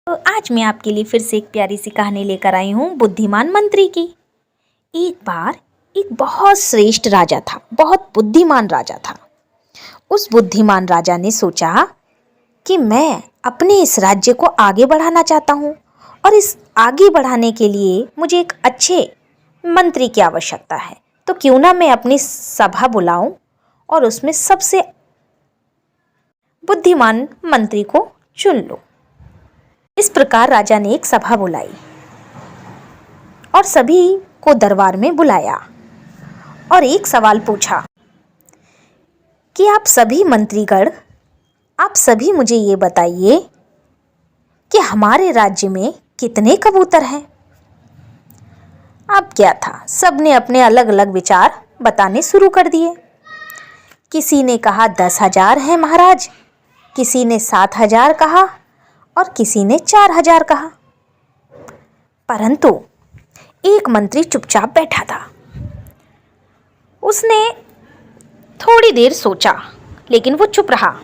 तो आज मैं आपके लिए फिर से एक प्यारी सी कहानी लेकर आई हूँ बुद्धिमान मंत्री की। एक बार एक बहुत श्रेष्ठ राजा था, बहुत बुद्धिमान राजा था। उस बुद्धिमान राजा ने सोचा कि मैं अपने इस राज्य को आगे बढ़ाना चाहता हूँ और इस आगे बढ़ाने के लिए मुझे एक अच्छे मंत्री की आवश्यकता है। तो क्यों ना मैं अपनी सभा बुलाऊं और उसमें सबसे बुद्धिमान मंत्री को चुन लूं। इस प्रकार राजा ने एक सभा बुलाई और सभी को दरबार में बुलाया और एक सवाल पूछा कि आप सभी मंत्रीगण, आप सभी मुझे ये बताइए कि हमारे राज्य में कितने कबूतर हैं। अब क्या था, सबने अपने अलग अलग विचार बताने शुरू कर दिए। किसी ने कहा 10,000 हैं महाराज, किसी ने 7,000 कहा और किसी ने 4,000 कहा। परंतु एक मंत्री चुपचाप बैठा था। उसने थोड़ी देर सोचा, लेकिन वो चुप रहा।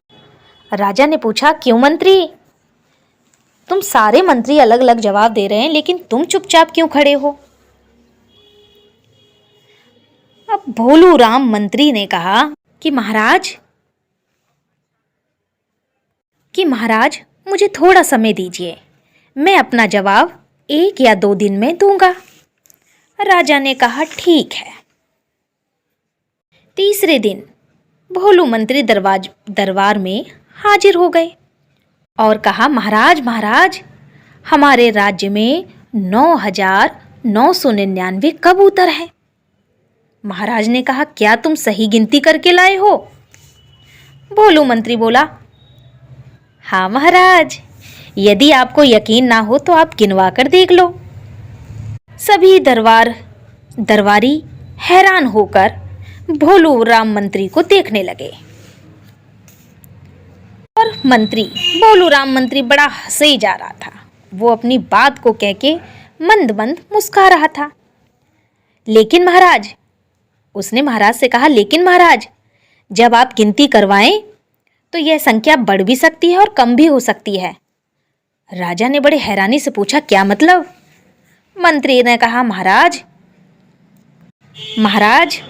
राजा ने पूछा, क्यों मंत्री, तुम सारे मंत्री अलग अलग जवाब दे रहे हैं, लेकिन तुम चुपचाप क्यों खड़े हो? अब भोलू राम मंत्री ने कहा कि महाराज मुझे थोड़ा समय दीजिए, मैं अपना जवाब 1 या 2 दिन में दूंगा। राजा ने कहा ठीक है। तीसरे दिन भोलू मंत्री दरबार में हाजिर हो गए और कहा, महाराज हमारे राज्य में 9,999 कबूतर हैं। महाराज ने कहा, क्या तुम सही गिनती करके लाए हो? भोलू मंत्री बोला, हाँ महाराज, यदि आपको यकीन ना हो तो आप गिनवा कर देख लो। सभी दरबारी हैरान होकर भोलू राम मंत्री को देखने लगे और भोलू राम मंत्री बड़ा हंसे जा रहा था। वो अपनी बात को कह के मंद मंद मुस्कुरा रहा था। लेकिन महाराज, उसने महाराज से कहा, लेकिन महाराज, जब आप गिनती करवाएं तो यह संख्या बढ़ भी सकती है और कम भी हो सकती है। राजा ने बड़े हैरानी से पूछा, क्या मतलब? मंत्री ने कहा, महाराज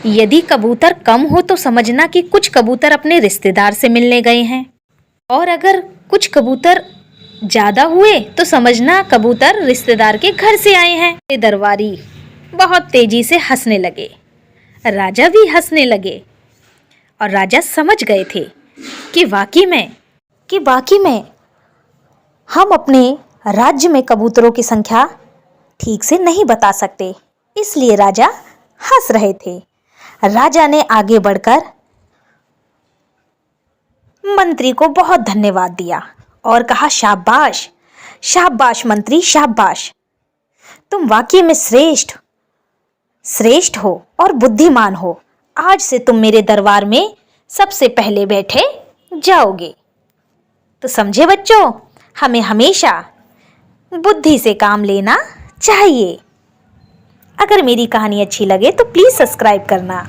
यदि कबूतर कम हो तो समझना कि कुछ कबूतर अपने रिश्तेदार से मिलने गए हैं, और अगर कुछ कबूतर ज्यादा हुए तो समझना कबूतर रिश्तेदार के घर से आए हैं। दरबारी बहुत तेजी से हंसने लगे, राजा भी हंसने लगे और राजा समझ गए थे कि वाकई में हम अपने राज्य में कबूतरों की संख्या ठीक से नहीं बता सकते, इसलिए राजा हंस रहे थे। राजा ने आगे बढ़कर मंत्री को बहुत धन्यवाद दिया और कहा, शाबाश शाबाश मंत्री, शाबाश, तुम वाकई में श्रेष्ठ हो और बुद्धिमान हो। आज से तुम मेरे दरबार में सबसे पहले बैठे जाओगे। तो समझे बच्चों, हमें हमेशा बुद्धि से काम लेना चाहिए। अगर मेरी कहानी अच्छी लगे तो प्लीज़ सब्सक्राइब करना।